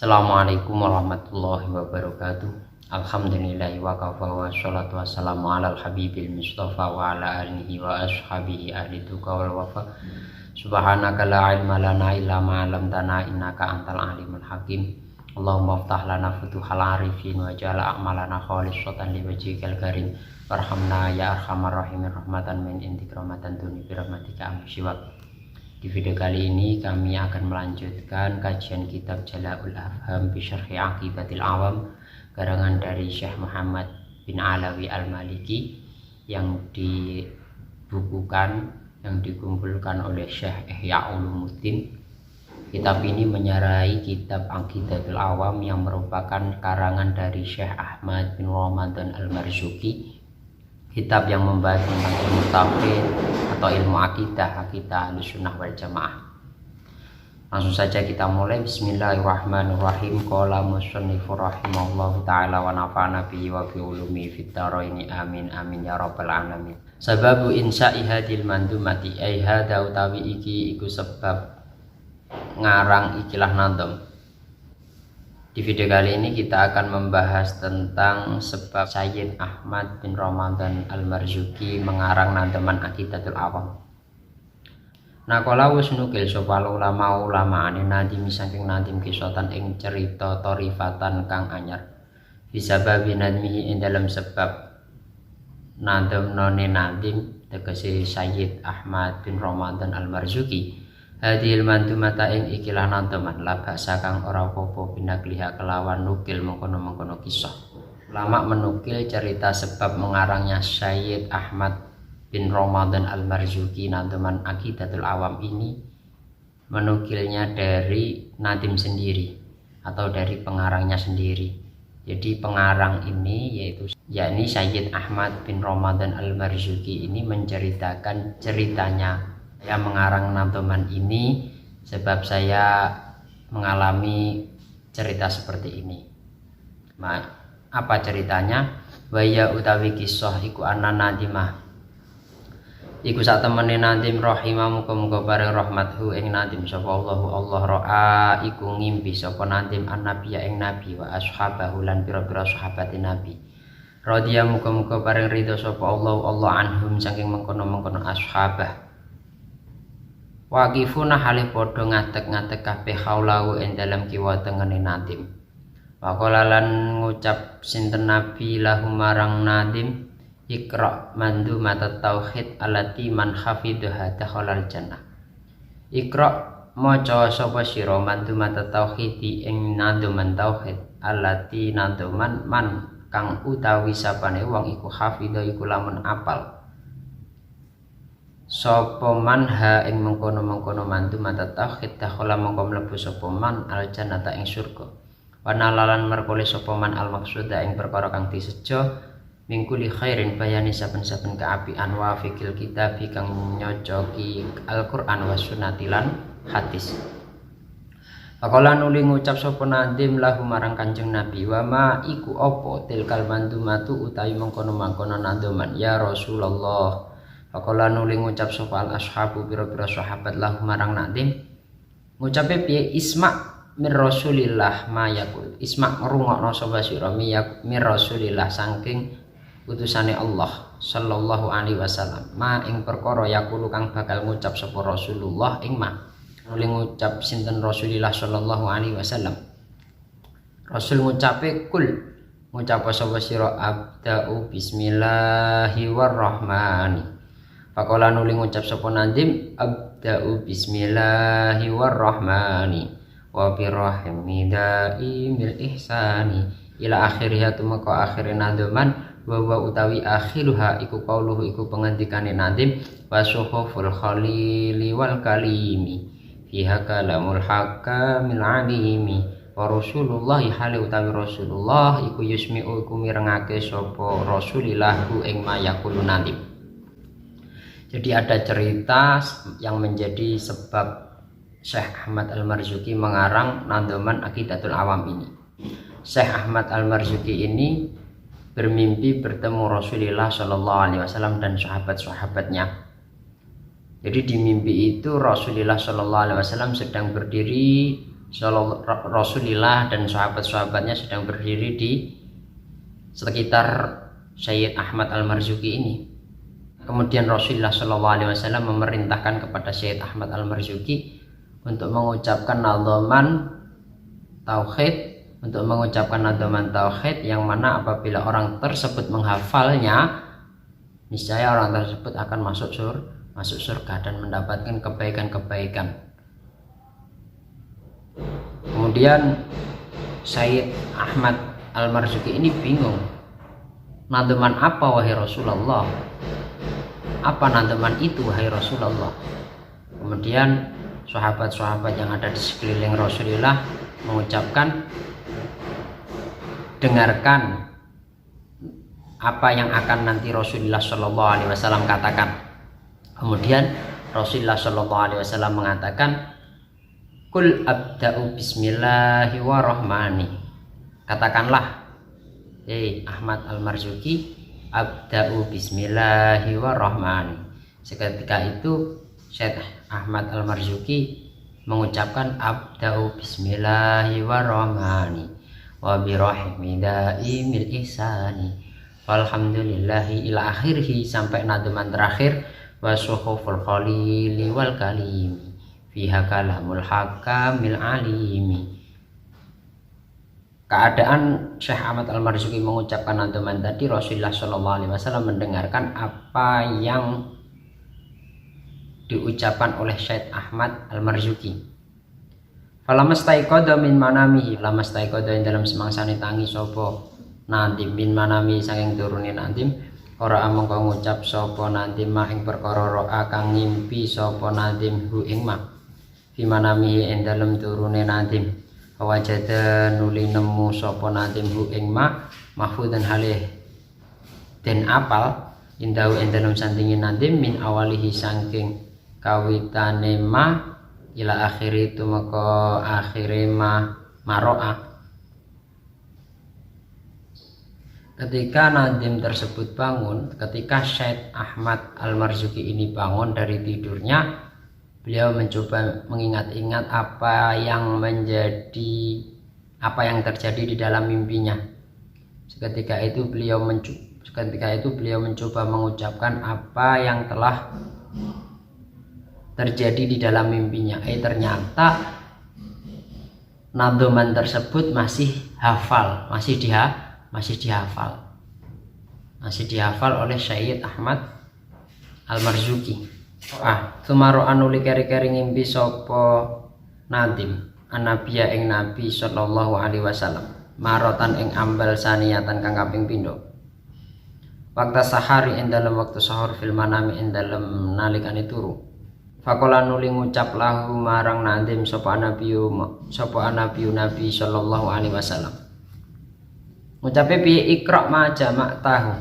Assalamualaikum warahmatullahi wabarakatuh. Alhamdulillahi wa kafa wa sholatu wassalamu ala al-habibil mustafa wa ala alihi wa ashabihi ahli tuqa wal wafa. Subhanaka la ilma lana illa ma 'allamtana innaka antal alimul hakim. Allahumma iftah lana futuhal arifin wa ja'al a'malana khalisatan liwajhikal karim. Warhamna ya arhamar rahimin rahmatan min indik rahmatan tuni bi rahmatika amsiwak. Di video kali ini kami akan melanjutkan kajian kitab Jala'ul Afham bi Syarhi Aqidatil Awam karangan dari Syekh Muhammad bin Alawi Al-Maliki yang dikumpulkan oleh Syekh Ihya Ulumuddin. Kitab ini menyarai kitab Aqidatul Awam yang merupakan karangan dari Syekh Ahmad bin Ramadan Al-Marzuki. Kitab yang membahas tentang ilmu tauhid atau ilmu akidah Ahlussunnah wal Jamaah. Langsung saja kita mulai. Bismillahirrahmanirrahim. Qala musannifur rahimahullahu taala wa nafa'ana bihi wa bi ulumi fid dharaini amin amin ya rabbal alamin. Sababu insya'i hadil mandumati ai hada utawi iki iku sebab ngarang ikilah nadom. Di video kali ini kita akan membahas tentang sebab Sayyid Ahmad bin Ramadan Al-Marzuki mengarang nademan Aqidatul Awam. Naqala wis nukil sapa ulama ane nadim saking nadim kisotan ing cerita torifatan kang anyar. Bisa babi nadmihi ing dalam sebab nadem none nadim tegese Sayyid Ahmad bin Ramadan Al-Marzuki. Hadil mandumata ing ikilah nademan labak sakang ora apa-apa binakliha kelawan nukil mengkono-mengkono kisah. Ulama menukil cerita sebab mengarangnya Sayyid Ahmad bin Ramadan Al-Marzuki nademan Aqidatul Awam ini menukilnya dari nadim sendiri atau dari pengarangnya sendiri. Jadi pengarang ini yakni Sayyid Ahmad bin Ramadan Al-Marzuki ini menceritakan ceritanya. Saya mengarang nademan ini sebab saya mengalami cerita seperti ini. Apa ceritanya? Waya utawi kisah iku ana nadimah. Iku sak temene nadim rahimah muga-muga bareng rahmathu ing nadim sapa Allah ra'a iku ngimpi sapa nadim annabiya ing nabi wa ashabahu lan pira-pira sahabate nabi. Radhiya muga-muga bareng ridho sapa Allah anhum saking mengkono-mengkono ashabah. Waqifuna halih padha ngadeg-ngadeg kabeh khaulahu ing dalam kiwa tengene nadim. Waqala lan ngucap sinten nabi lahu marang nadim Iqra mandumat tauhid allati man hafidhaha dakhalal jannah. Iqra maca sapa sira mandumat tauhid ing naduman tauhid allati naduman man kang utawi sapane wong iku hafidha iku lamun apal sapa man ha ing mengkono-mengkono mantu mata tauhid dakhala mongko mlebu sapa man al jannata ing surga wa nalalan merkole sapa man al maksuda ing perkara kang disejo mingkuli khairin bayani saben-saben kaapian wa fikil kitab kang nyocoki Al-Qur'an wa sunnatilan hadis. Faqala nuli ngucap sapa nadim lahu marang Kanjeng Nabi wa ma iku apa tilkal mandumatu utawi mengkono-mengkono nadoman ya Rasulullah. Faqala nuli ngucap sapa al ashabu pira-pira sahabat lahu marang nadim ngucape piye isma mir rasulillah ma yaqul isma ngrungokno sapa sira mir rasulillah saking utusane Allah sallallahu alaihi wasallam ma ing perkara yaqulu kang bakal ngucap sapa Rasulullah ing ma nuli ngucap sinten Rasulillah sallallahu alaihi wasallam Rasul ngucape kul ngucap sapa sira abda'u bismillahirrahmanirrahim. Faqala nuli ngucap sapa nadim abda'u bismillahirrahmanirrahim wa birrahmidai mil ihsani ila akhiriha tumeka akhire nademan wa utawi akhiruha iku qauluhu iku pengendikane nadim wa suhuful khalili wal kalimi fiha kalamul hakamil alimi wa rasulullah hale utawi rasulullah iku yusmi'u iku mirengake sapa rasulillah ing mayaqulu nadim. Jadi ada cerita yang menjadi sebab Syekh Ahmad Al-Marzuki mengarang nademan Aqidatul Awam ini. Syekh Ahmad Al-Marzuki ini bermimpi bertemu Rasulullah Shallallahu Alaihi Wasallam dan sahabat-sahabatnya. Jadi di mimpi itu Rasulullah Shallallahu Alaihi Wasallam sedang berdiri Rasulullah dan sahabat-sahabatnya sedang berdiri di sekitar Sayyid Ahmad Al-Marzuki ini. Kemudian Rasulullah SAW memerintahkan kepada Sayyid Ahmad Al-Marzuki untuk mengucapkan nadhaman tauhid, yang mana apabila orang tersebut menghafalnya, niscaya orang tersebut akan masuk surga dan mendapatkan kebaikan-kebaikan. Kemudian Sayyid Ahmad Al-Marzuki ini bingung, nadhaman apa wahai Rasulullah? Apa nadhaman itu wahai Rasulullah? Kemudian sahabat-sahabat yang ada di sekeliling Rasulullah mengucapkan, dengarkan apa yang akan nanti Rasulullah SAW katakan. Kemudian Rasulullah SAW mengatakan, Kul abda'u bismillahirrahmanirrahim. Katakanlah, Ahmad Al-Marzuki, abda'u bismillahirrahmanirrahim. Seketika itu Syekh Ahmad Al-Marzuki mengucapkan abda'u bismillahirrahmanirrahim wa birahimidaimil ihsani walhamdulillahi ila akhirih, sampai nadhaman terakhir, wa suhuful khalili wal kalimi fiha kalamul hakamil alimi. Keadaan Syekh Ahmad Al-Marzuki mengucapkan nadhaman tadi, Rasulullah SAW mendengarkan apa yang diucapkan oleh Syekh Ahmad Al-Marzuki. Falamastaiqadha min manamihi, lamastaiqadha dalam semangsane tangi sapa Nadim min manami saking turune Nadim, ora mongko ngucap sapa Nadim ma ing perkara ro'a kang ngimpi sapa Nadim hu ing ma fi manamihi ing dalem turune Nadim, wajada nuli nemu sapa Nadim hu ing ma mahfudan halih den apal indahu ing dalem sandinge Nadim min awalihi saking kawitane ma ila akhiri tumeka akhire maro'a. Ketika Nadim tersebut bangun, ketika Syekh Ahmad Al-Marzuki ini bangun dari tidurnya, beliau mencoba mengingat-ingat apa yang terjadi di dalam mimpinya. Seketika itu beliau mencoba mengucapkan apa yang telah terjadi di dalam mimpinya. Ternyata nadhaman tersebut masih dihafal oleh Sayyid Ahmad Al-Marzuki. Sumaro anuli keri-keri ngimpi sapa Nadim annabiya ing Nabi sallallahu alaihi wasallam marotan ing ambal saniyatan kang kaping pindho. Waktu sahari ing dalem waktu sahur fil manami ing dalem nalikane turu. Faqala nuli ngucap lahu marang Nadim sapa Nabi Nabi sallallahu alaihi wasallam. Ngucape piye? Iqra ma jamak tahu.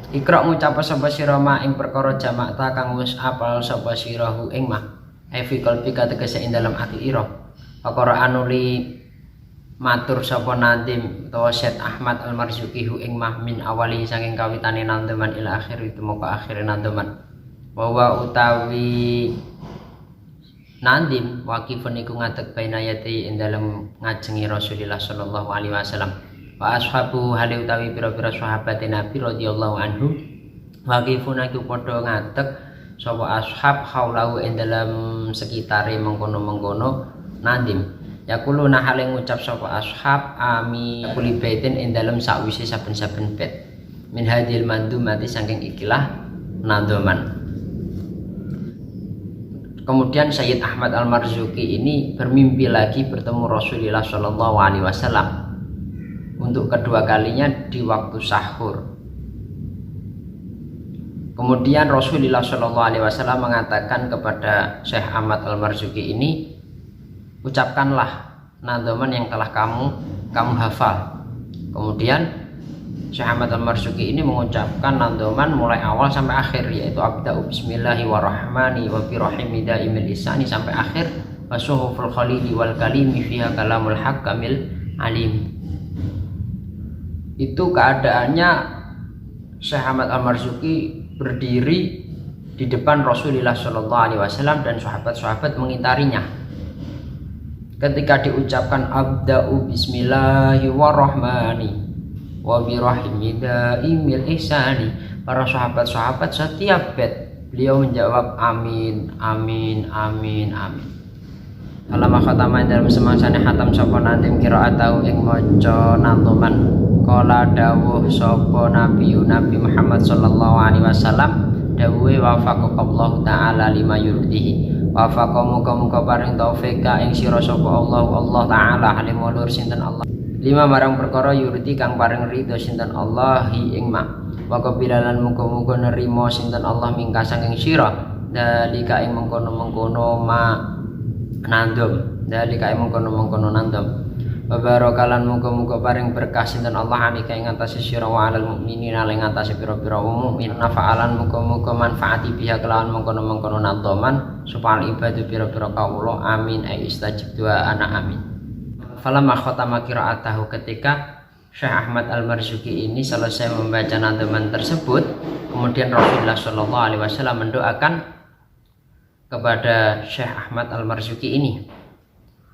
Iqra ngucap sapa sira ma ing perkara jamak ta kang wis apal sapa sirahu ing ma. Fi qalbika tegese ing dalem ati ira. Perkara anuli matur sapa Nadim utawa Syekh Ahmad Al-Marzuki hu ing ma min awali saking kawitane nadhaman ila akhir itu moko akhire nadhaman. Bahwa utawi Nadim waqifun iku ngadeg bainayati ing dalem ngajengi Rasulullah sallallahu alaihi wasallam. Wa ashabu hale utawi pira-pira sahabat Nabi radhiyallahu anhum waqifun iku padha ngadeg sapa ashab haulahu ing dalem sekitare mengkono-mengkono Nadim. Yaquluna hale ngucap sapa ashab ami kuli baitin ing dalem sakwise saben-saben bait min hadil mandumati saking ikilah nadhaman. Kemudian Sayyid Ahmad Al-Marzuki ini bermimpi lagi bertemu Rasulullah Shallallahu Alaihi Wasallam untuk kedua kalinya di waktu sahur. Kemudian Rasulullah Shallallahu Alaihi Wasallam mengatakan kepada Syekh Ahmad Al-Marzuki ini, ucapkanlah nadhaman yang telah kamu hafal. Kemudian Syekh Ahmad Al-Marzuki ini mengucapkan nadhaman mulai awal sampai akhir, yaitu abda'u bismillahirrahmanirrahim wa birahimi daimil isani sampai akhir wa suhuful khalili wal kalimi fiha kalamul hakamil alim. Itu keadaannya Syekh Ahmad Al-Marzuki berdiri di depan Rasulullah Shallallahu Alaihi Wasallam dan sahabat-sahabat mengitarinya. ketika diucapkan abda'u bismillahirrahmanirrahim wa birahimi daimil ihsani, para sahabat-sahabat setiap bait beliau menjawab amin amin amin amin. Alama khatama dalam semangsane hatam sapa nantim qiraatahu ing maca nantuman kala dawuh sapa Nabi Muhammad sallallahu alaihi wasallam dawuhe wafaqallahu taala lima yurdihi, wafaqa muga-muga paring taufik ing sira sapa Allah taala halim ulur sinten Allah lima marang perkara yurdi kang paring ridho sinten Allah ing ma wa qabilalan muga-muga nerima sinten Allah mingka saking sira dalika ing mengkono-mengkono ma nandum dalika ing mengkono-mengkono nandum babarakalan muga-muga paring berkah sinten Allah alika ing atase sira wa alal mukminina ing atase pira-pira mukmin nafa'alan muga-muga manfaati biha kelawan mengkono-mengkono nandoman supaya ibadah pira-pira kawula amin istajib doa ana amin. Falamma khatama qiraatahu, ketika Syekh Ahmad Al-Marzuki ini selesai membaca nandoman tersebut, kemudian Rasulullah Shallallahu Alaihi Wasallam mendoakan kepada Syekh Ahmad Al-Marzuki ini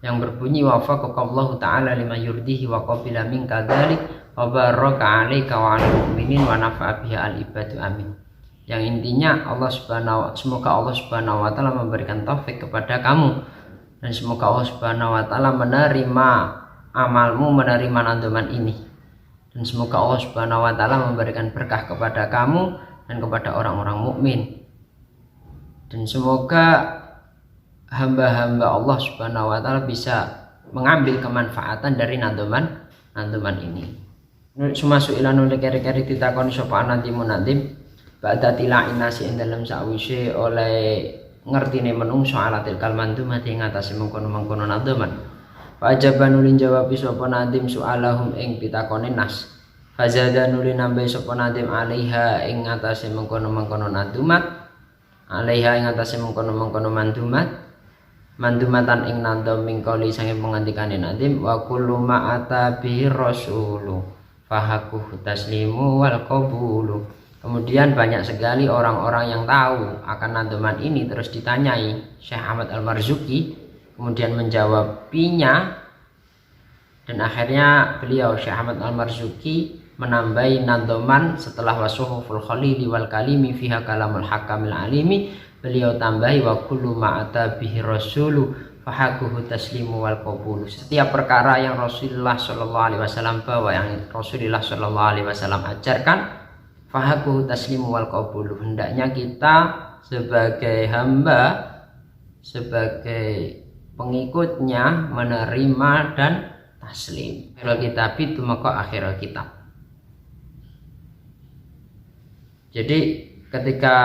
yang berbunyi wafaqallahu ta'ala lima yurdihi wa qabila minka dzalik wa baraka 'alaika wa 'alal mu'minin wa nafa'a biha al-ibadu amin. Yang intinya semoga Allah Subhanahu wa taala memberikan taufik kepada kamu dan semoga Allah Subhanahu wa taala menerima amalmu, menerima nandoman ini, dan semoga Allah Subhanahu wa taala memberikan berkah kepada kamu dan kepada orang-orang mukmin. Dan semoga hamba-hamba Allah Subhanahu wa taala bisa mengambil kemanfaatan dari nandoman ini. Sumasu ilan oleh keri-keri ditakoni sapa nantimun nantim ba'da tila'in nasi ing dalem sakwise oleh ngertine menungso alatil kalmandumati ing atase mengkono-mengkono nandoman. Fa ajaban ulin jawab sapa nantim su'alahum ing pitakone nas. Fazada nuli nambah sapa nantim alaiha ing atase mengkono-mengkono nandumat, alaiha ing atase mengkono-mengkono mandumatan ing nandom mingkoli sange pengandikane nantim wa kullu ma ata bihi rasulu fahakuhu taslimu wal qabulu. Kemudian banyak sekali orang-orang yang tahu akan nandoman ini terus ditanyai Syekh Ahmad Al-Marzuki, kemudian menjawabinya, dan akhirnya beliau Syekh Ahmad Al-Marzuki menambahi nandoman setelah wasuhuful khalili wal kalimi fiha kalamul hakamil alimi, beliau tambahi wa kullu ma ata bihi rasulu fahakuhu taslimu wal qabulu. Setiap perkara yang Rasulullah sallallahu alaihi wasallam bawa, yang Rasulullah sallallahu alaihi wasallam ajarkan, fahakuhu taslimu wal qabulu, hendaknya kita sebagai hamba, sebagai pengikutnya menerima dan taslim. Akhirul kitab itu maka akhirul kitab. Jadi ketika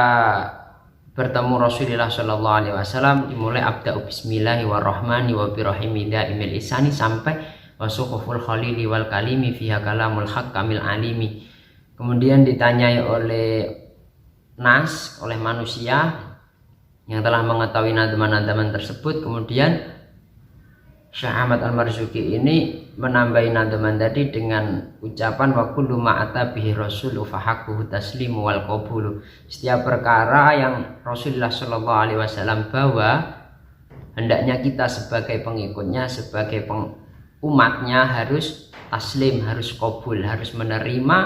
bertemu Rasulullah Shallallahu Alaihi Wasallam dimulai abda'u bismillahirrahmanirrahim wa birahimi daimil ihsani sampai wasuhuful khalili wal kalimi fiha kalamul hakamil alimi. Kemudian ditanyai oleh nas, oleh manusia yang telah mengetahui nandaman-nandaman tersebut, kemudian Syekh Ahmad Al-Marzuki ini menambahi nandaman tadi dengan ucapan wa kullu ma ata bihi rasulu fahaquhu taslimu wal qabulu. Setiap perkara yang Rasulullah Shallallahu alaihi wasallam bawa, hendaknya kita sebagai pengikutnya, sebagai umatnya harus taslim, harus qabul, harus menerima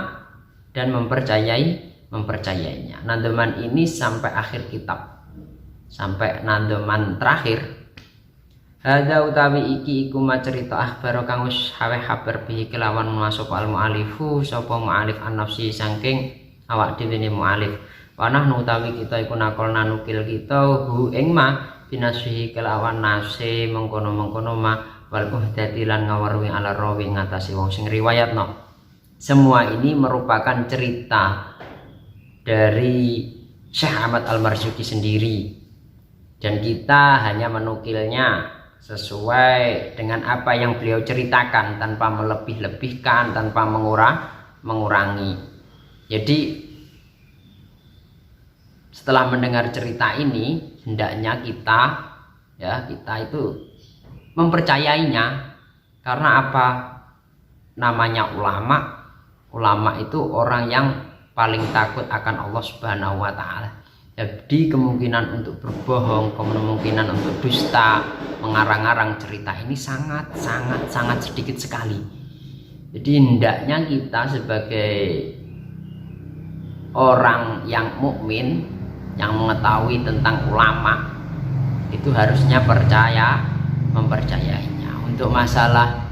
dan mempercayainya. Nandaman ini sampai akhir kitab, sampai nandaman terakhir. Hadza utawi iki iku macerita akhbar kang wis hawe habar bihi kelawan masuk al mualifu sapa mualif an-nafsi saking awak dhewe ne mualif. Panah utawi kita iku nakol nanukil kita hu ing ma binasihi kelawan nase mengkono-mengkono ma wal uhdati lan ngaweruhi ala rawi ngatasi wong sing riwayatno. Semua ini merupakan cerita dari Syekh Ahmad Al-Marzuki sendiri, dan kita hanya menukilnya sesuai dengan apa yang beliau ceritakan tanpa melebih-lebihkan, tanpa mengurangi. Jadi setelah mendengar cerita ini, hendaknya kita itu mempercayainya. Karena apa? Namanya ulama itu orang yang paling takut akan Allah Subhanahu wa taala. Jadi kemungkinan untuk berbohong, kemungkinan untuk dusta, mengarang-arang cerita ini sangat sedikit sekali. Jadi hendaknya kita sebagai orang yang mukmin, yang mengetahui tentang ulama, itu harusnya mempercayainya. Untuk masalah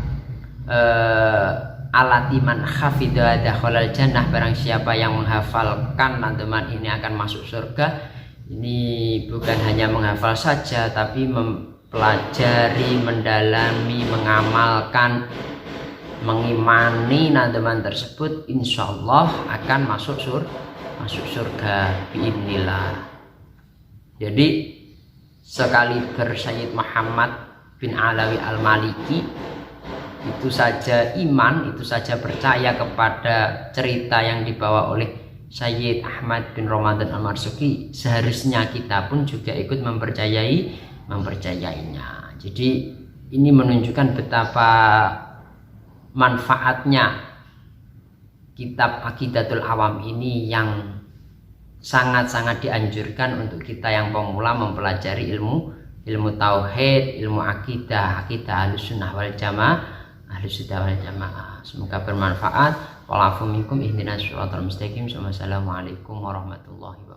alatiman hafidha dakhalal jannah, barang siapa yang menghafalkan teman ini akan masuk surga. Ini bukan hanya menghafal saja, tapi mempelajari, mendalami, mengamalkan, mengimani teman tersebut, insya Allah akan masuk surga biidznillah. Jadi sekali Sayyid Muhammad bin Alawi Al-Maliki itu saja iman, itu saja percaya kepada cerita yang dibawa oleh Sayyid Ahmad bin Ramadan Al-Marzuki, seharusnya kita pun juga ikut mempercayainya. Jadi ini menunjukkan betapa manfaatnya kitab Aqidatul Awam ini, yang sangat dianjurkan untuk kita yang pemula mempelajari ilmu tauhid, ilmu akidah Ahlussunnah wal Jamaah. Semoga bermanfaat. Wa'alafu minkum ihdinas shiratal mustaqim. Wassalamualaikum warahmatullahi wabarakatuh.